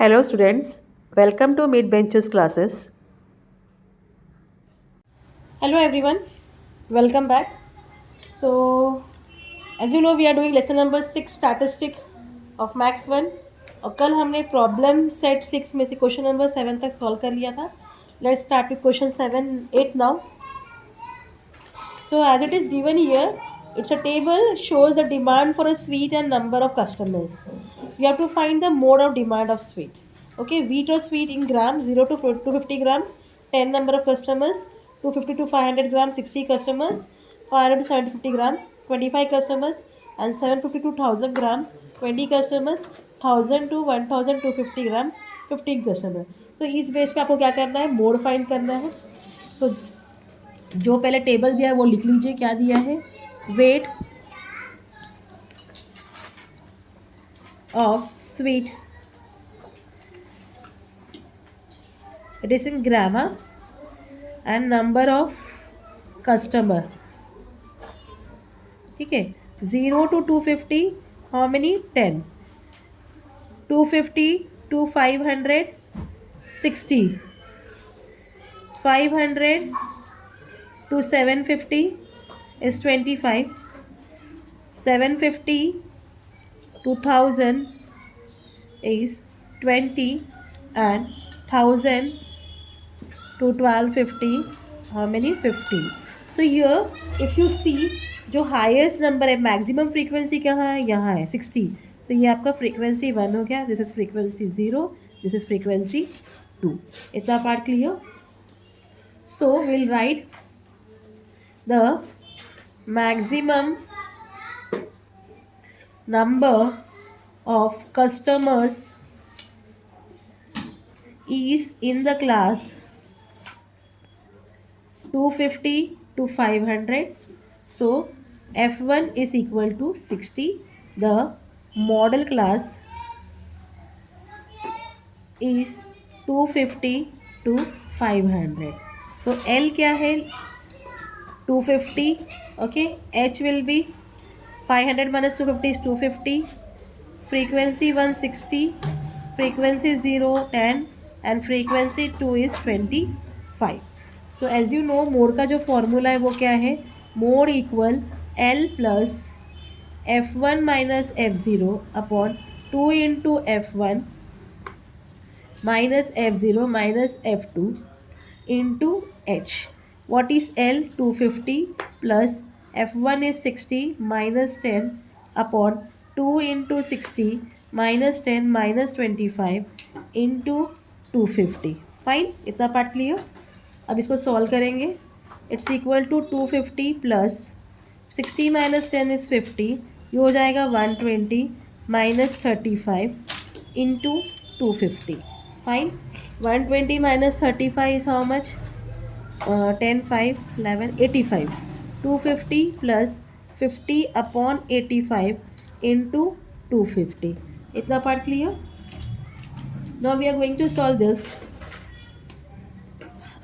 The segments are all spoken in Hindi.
Hello students, welcome to Mid Benches classes. Hello everyone, welcome back. So, as you know, we are doing lesson number 6 statistic of Max 1 और कल हमने प्रॉब्लम सेट 6 में से क्वेश्चन नंबर 7 तक सॉल्व कर लिया था. Let's start with question 7 8 now. So, as it is given here, it's a table shows the demand for a sweet and number of customers. We have to find the mode of demand of sweet. Okay, wheat or sweet in grams 0 to 250 grams, 10 number of customers, 250 to 500 grams, 60 customers, 500 to 750 grams, 25 customers, and 750 to 1000 grams, 20 customers, 1000 to 1250 grams, 15 customers. तो इस बेस पे आपको क्या करना है, मोड फाइंड करना है. तो जो पहले टेबल दिया है वो लिख लीजिए. क्या दिया है, weight of sweet, it is in grammar, and number of customer. ठीक है, 0 to 250 how many, 10. 250 to 500 60. 500 to 750 is 25. 750 to 1000 is 20, and 1000 to 1250 how many, 15. So here if you see, जो हाईएस्ट नंबर है, मैक्सिमम फ्रीक्वेंसी कहाँ है, यहाँ है 60. तो ये आपका फ्रीक्वेंसी 1 हो गया, this is frequency 0, this is frequency 2. इतना part clear. So will write the maximum number of customers is in the class 250 to 500. So F1 is equal to 60. The model class is 250 to 500. तो L क्या है, 250. Okay, H will be 500 minus 250 is 250. Frequency 160, frequency 0 10, and frequency 2 is 25. So as you know, mode का जो फॉर्मूला है वो क्या है, mode equal L plus F1 minus F0 upon 2 into F1 minus F0 minus F2 into H. What is L? 250 plus F1 is 60 minus 10 upon 2 into 60 minus 10 minus 25 into 250. Fine, इतना पार्ट क्लियर. अब इसको सॉल्व करेंगे. It's equal to 250 plus 60 minus 10 is 50. ये हो जाएगा 120 minus 35 into 250. Fine, 120 minus 35 is how much, 10 5 11 85. 250 plus 50 upon 85 into 250. इतना part clear. Now we are going to solve this.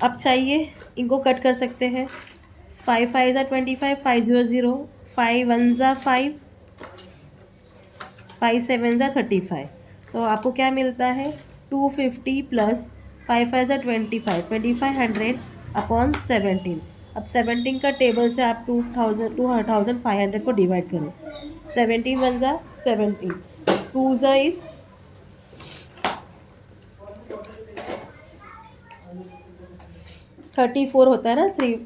अब चाहिए, इनको कट कर सकते हैं. 5 5 ज़ा 25, 5 0 0, 5 1 ज़ा 5, 5 7 ज़ा 35. तो आपको क्या मिलता है, 250 प्लस 5 5 ज़ा 25, 2500 अपॉन 17. अब 17 का टेबल से आप 2500 को डिवाइड करो. 17 1 ज़ा 17, 2 ज़ा इज 34 होता है ना, 3.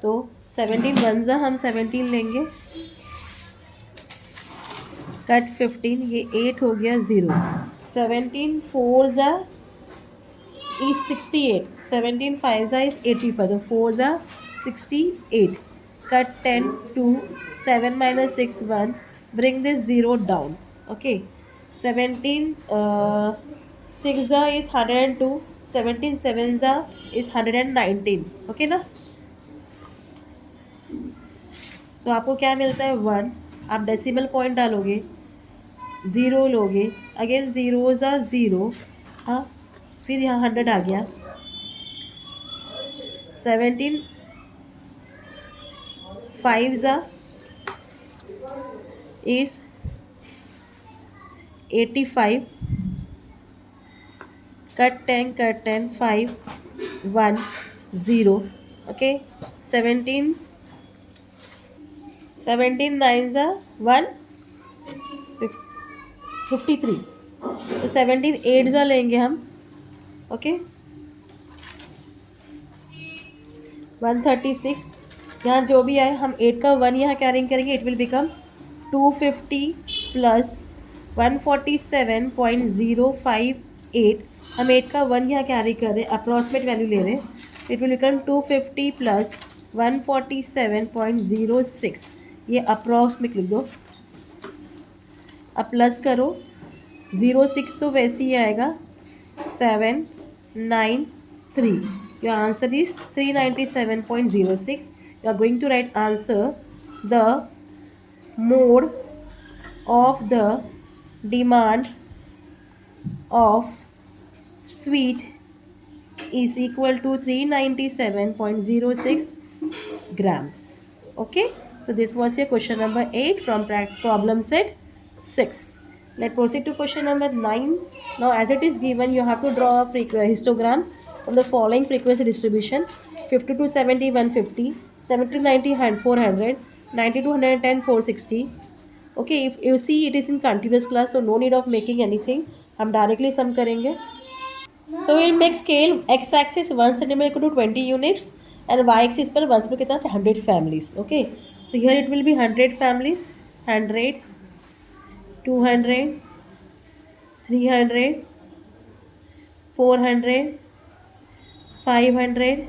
तो 17 1 ज़ा हम 17 लेंगे, कट 15, ये 8 हो गया 0. 17 4 ज़ा is 68, 17 5 ज़ा is 85, तो 4 ज़ा 68. Cut 10 2, 7 minus 6 1, bring this 0 down. Okay, 17 6 ज़ा is 102, 17 7 ज़ा is 119. ओके ना. तो आपको क्या मिलता है, 1. आप डेसिमल पॉइंट डालोगे, 0 लोगे, अगेन 0 ज़ा 0. हाँ, फिर यहाँ 100 आ गया. 17 5 ज़ा is 85, कट 10 5 1 0 ओके 17 9 1 53 तो 17 8 लेंगे हम ओके 136 यहाँ जो भी आए हम 8 का 1 यहाँ कैरिंग करेंगे इट विल बिकम 250 प्लस 147.058 हम 8 का 1 यहाँ कैरी कर रहे हैं अप्रॉक्सीमेट वैल्यू ले रहे हैं इट विल बिकम 250 प्लस 147.06 ये अप्रॉक्सीमेट लिख दो अब प्लस करो 06 तो वैसे ही आएगा 793 your answer is 397.06 you are going to write answer the mode of the demand of sweet is equal to 397.06 grams okay so this was your question number 8 from problem set 6 let's proceed to question number 9 now as it is given you have to draw a histogram of the following frequency distribution 50 to 70 150 70 to 90 400 90 to 110 460 okay if you see it is in continuous class so no need of making anything हम directly sum करेंगे so we'll make scale x axis 1 centimeter equal to 20 units and y axis पर 1 कितना 100 families okay so here it will be 100 families 100 200 300 400 500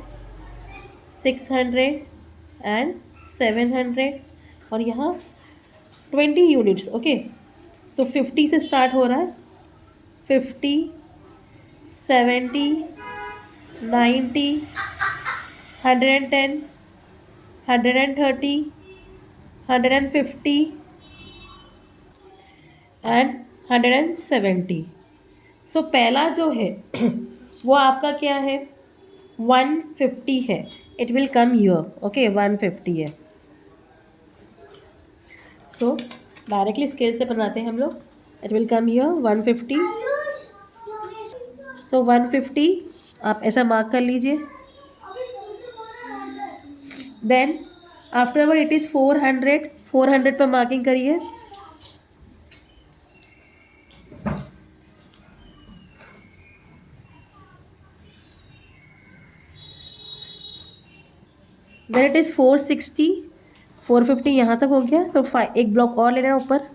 600 and 700 और यहाँ 20 यूनिट्स ओके तो 50 से स्टार्ट हो रहा है 50 70 90 110 130 150 एंड 170 सो पहला जो है वो आपका क्या है 150 है it will come here okay 150 है सो डायरेक्टली स्केल से बनाते हैं हम लोग इट विल कम हियर 150 सो 150 आप ऐसा मार्क कर लीजिए देन आफ्टरवर्ड इट इज़ 400 पर मार्किंग करिए देन इट इज़ 460 450 यहाँ तक हो गया तो एक ब्लॉक और लेना है ऊपर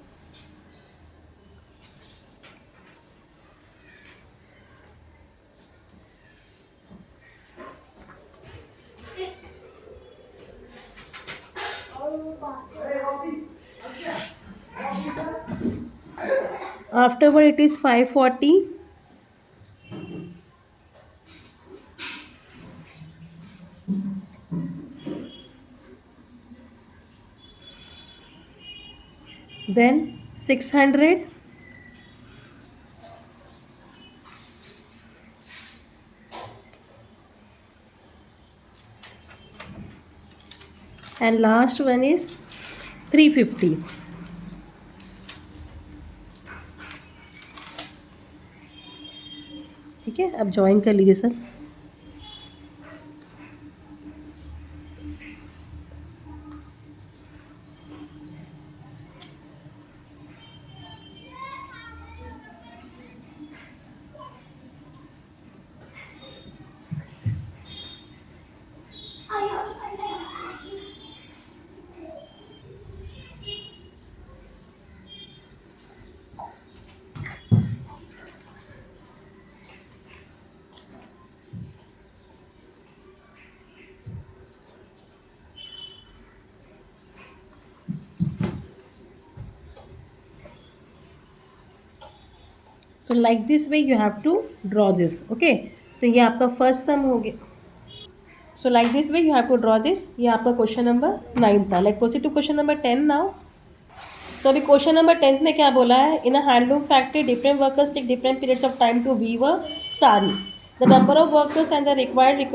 afterward it is 540 then 600 and last one is 350 ठीक है अब ज्वाइन कर लीजिए sir so like this way you have to draw this okay तो ये आपका फर्स्ट सम हो गया so like this way you have to draw this ये आपका क्वेश्चन नंबर 9 था let proceed to question number 10 now so अभी क्वेश्चन नंबर 10 में क्या बोला है in a handloom factory different workers take different periods of time to weave a sari the number of workers and the required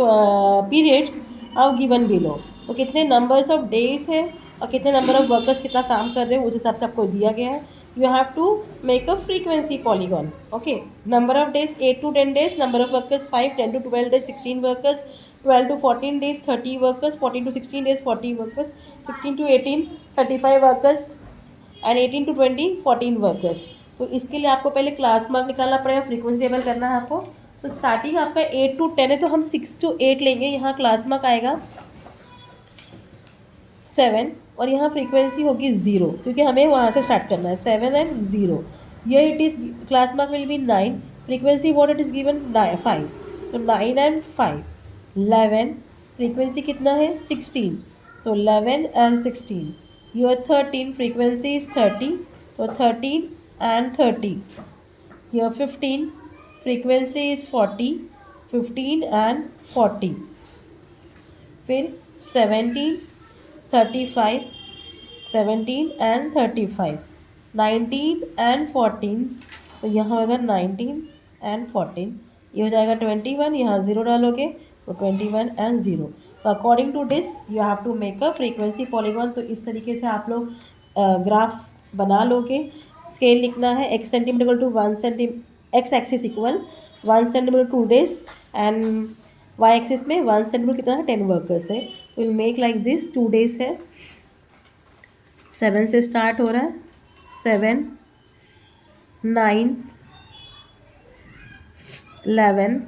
periods are given below तो कितने नंबर्स ऑफ डेज है और कितने नंबर ऑफ वर्कर्स कितना काम कर रहे हैं उस हिसाब से आपको दिया गया है you have to make a frequency polygon. Okay, number of days 8 to 10 days, number of workers 5, 10 to 12 days 16 workers, 12 to 14 days 30 workers, 14 to 16 days 40 workers, 16 to 18 35 workers, and 18 to 20 14 workers. तो इसके लिए आपको पहले क्लास मार्क निकालना पड़ेगा, फ्रीक्वेंसी टेबल करना है आपको. तो स्टार्टिंग आपका 8 टू 10 है, तो हम 6 टू 8 लेंगे. यहाँ क्लास मार्क आएगा 7 और यहाँ फ्रीक्वेंसी होगी 0, क्योंकि हमें वहाँ से स्टार्ट करना है. 7 एंड 0. ये it is class mark will be 9. Frequency what it is given 5. तो 9 एंड 5 11. फ्रीक्वेंसी कितना है 16. सो 11 and 16. Your 13 frequency is 30, so 13 and 30. Your 15 frequency is 40, 15 and 40. फिर 17 35, 17 and 35. 19 and 14, तो यहाँ होगा 19 and 14. ये हो जाएगा 21. यहाँ 0 डालोगे तो 21 and 0. तो according to this you have to make a frequency polygon. तो इस तरीके से आप लोग ग्राफ बना लोगे. स्केल लिखना है x centimetre equal to 1 centimetre, x axis equal 1 centimetre 2 days and y axis में 1 सेंटीमीटर कितना है 10 वर्कर्स है. तो will make like this. 2 days है, 7 से स्टार्ट हो रहा है. 7 9 11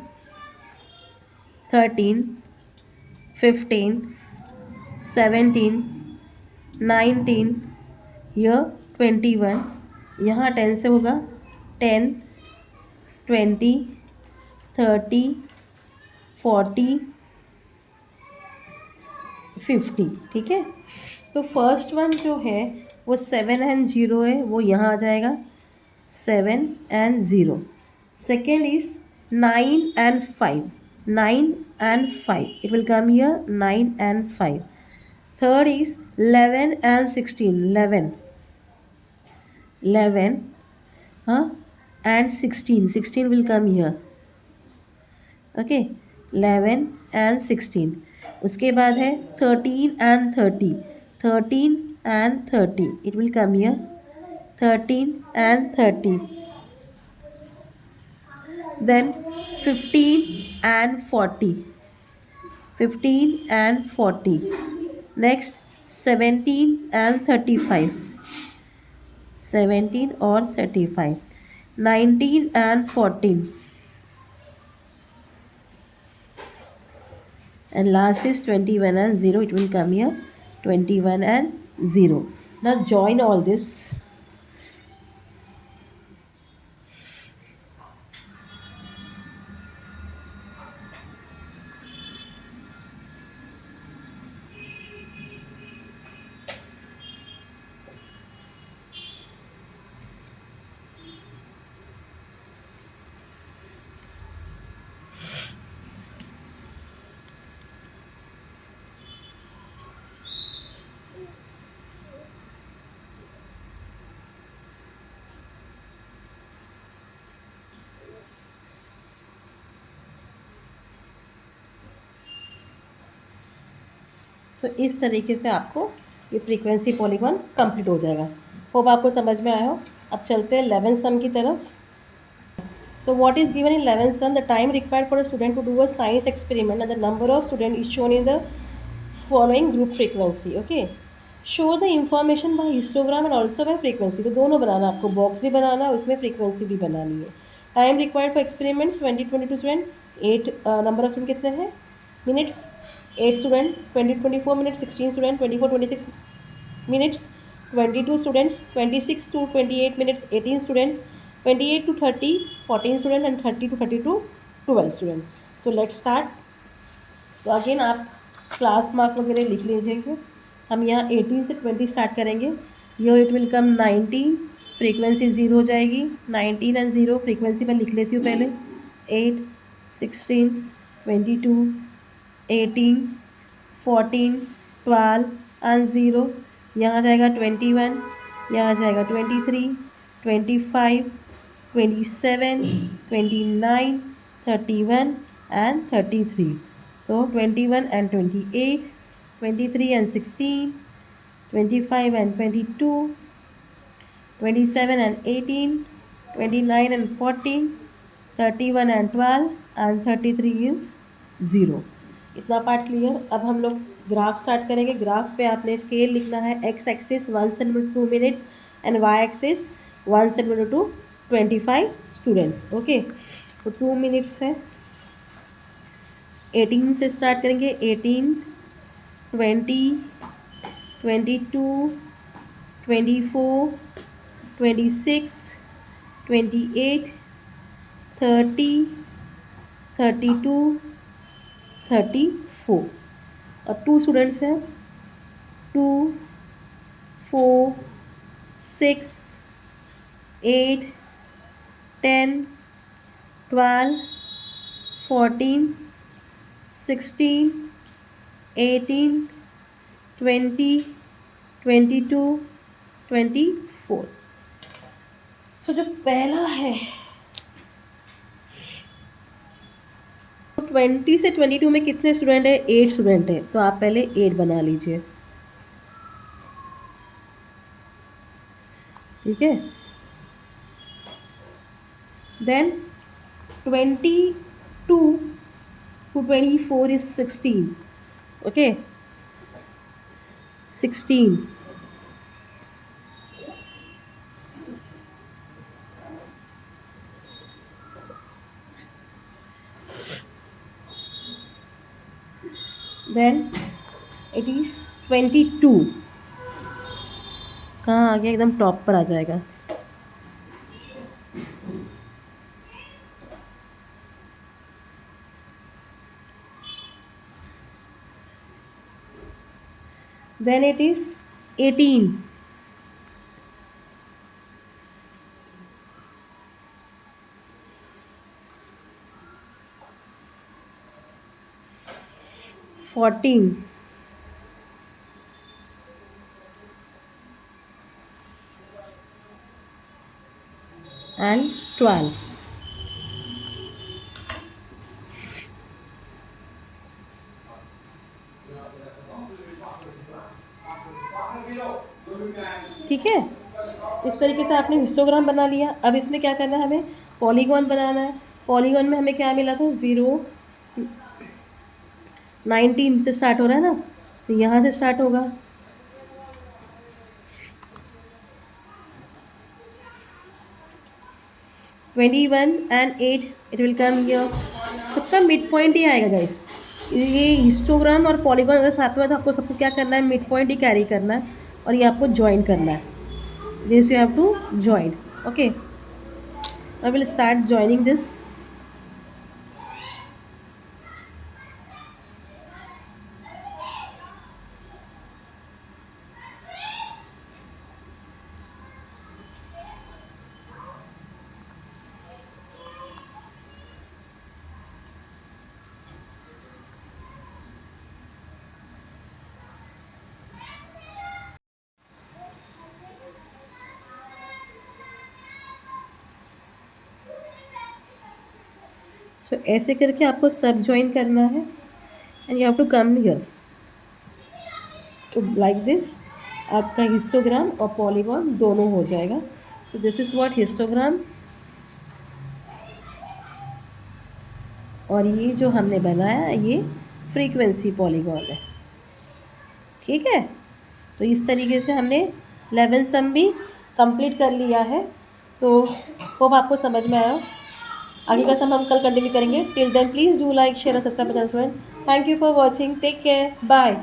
13 15 17 19. यह 21. यहाँ 10 से होगा 10 20 30 40 50. ठीक है. तो फर्स्ट वन जो है वो 7 एंड 0 है, वो यहाँ आ जाएगा 7 and 0. Second is 9 and 5. 9 and 5, it will come here 9 and 5. Third is 11 and 16. 11 and 16. 16 will come here. Okay, 11 and 16. उसके बाद है 13 and 30. 13 and 30, it will come here 13 and 30. Then 15 and 40. 15 and 40. Next 17 and 35. 17 or 35. 19 and 14. And last is 21 and 0. It will come here 21 and 0. Now join all this. सो इस तरीके से आपको ये फ्रीक्वेंसी पॉलीगॉन कंप्लीट हो जाएगा. होप आपको समझ में आया हो. अब चलते हैं 11 सम की तरफ. So what is given in 11 sum? The time required for a student to do a science experiment and the number of student is shown in the following group frequency. Okay, show the information by histogram and also by frequency. तो दोनों बनाना, आपको बॉक्स भी बनाना है, उसमें फ्रीक्वेंसी भी बनानी है. Time required for experiments 20-22 student. 8 number of student कितने हैं? Minutes 8 student. 20-24 minutes 16 student. 24-26 minutes 22 students. 26 to 28 minutes 18 students. 28 to 30 14 student and 30 to 32 12 student. So let's start. तो अगेन आप क्लास मार्क वगैरह लिख लीजिएगा. हम यहाँ 18 से 20 स्टार्ट करेंगे. यो इट विल कम 19. फ्रीक्वेंसी 0 हो जाएगी. 19 एंड 0 फ्रीक्वेंसी मैं लिख लेती हूँ पहले. 8 16 22 18 14 12 एंड 0. यहाँ आ जाएगा 21. यहाँ आ जाएगा 23 25 27 29 31 एंड 33. तो 21 and 28 23 and 16 25 and 22 27 and 18, 29 and 14, 31 and 12 and 33 is 0. इतना पार्ट क्लियर. अब हम लोग ग्राफ स्टार्ट करेंगे. ग्राफ पे आपने स्केल लिखना है. X axis 1 centimetre 2 minutes and Y axis 1 centimetre to 25 students. Okay, तो 2 मिनट्स है. 18 से स्टार्ट करेंगे. 18, 20, 22, 24, 26, 28, 30, 32, 34. और 2 स्टूडेंट्स हैं. 2, 4, 6, 8, 10, 12, 14, 16, 18, 20, 22, 24. सो जो पहला है 20 से 22 में कितने स्टूडेंट है? 8 स्टूडेंट है. तो आप पहले 8 बना लीजिए. ठीक है. Then 22 to 24 is 16. Okay, 16. Then it is 22. कहाँ आ गया? एकदम टॉप पर आ जाएगा. Then it is 18. Fourteen. and 12. ठीक है. इस तरीके से आपने हिस्टोग्राम बना लिया. अब इसमें क्या करना है? हमें पॉलीगॉन बनाना है. पॉलीगॉन में हमें क्या मिला था? 0, 19 से स्टार्ट हो रहा है ना, तो यहाँ से स्टार्ट होगा. Twenty 21 and 8 it will come here. सबका मिड पॉइंट ही आएगा गाइस. ये हिस्टोग्राम और पॉलीगॉन अगर साथ में, तो आपको सबको क्या करना है? मिड पॉइंट ही कैरी करना है और ये आपको ज्वाइन करना है. This you have to join. Okay, I will start joining this. So ऐसे करके आपको सब ज्वाइन करना है and you have to come here. तो लाइक दिस आपका हिस्टोग्राम और पॉलीगॉन दोनों हो जाएगा. So this is what histogram. और ये जो हमने बनाया ये फ्रीक्वेंसी पॉलीगॉन है. ठीक है. तो इस तरीके से हमने 11 सम भी कंप्लीट कर लिया है. तो होप आपको समझ में आया. आगे का सम हम कल कंटिन्यू करेंगे. Till then please do like share और subscribe. Thank you for watching. Take care. Bye.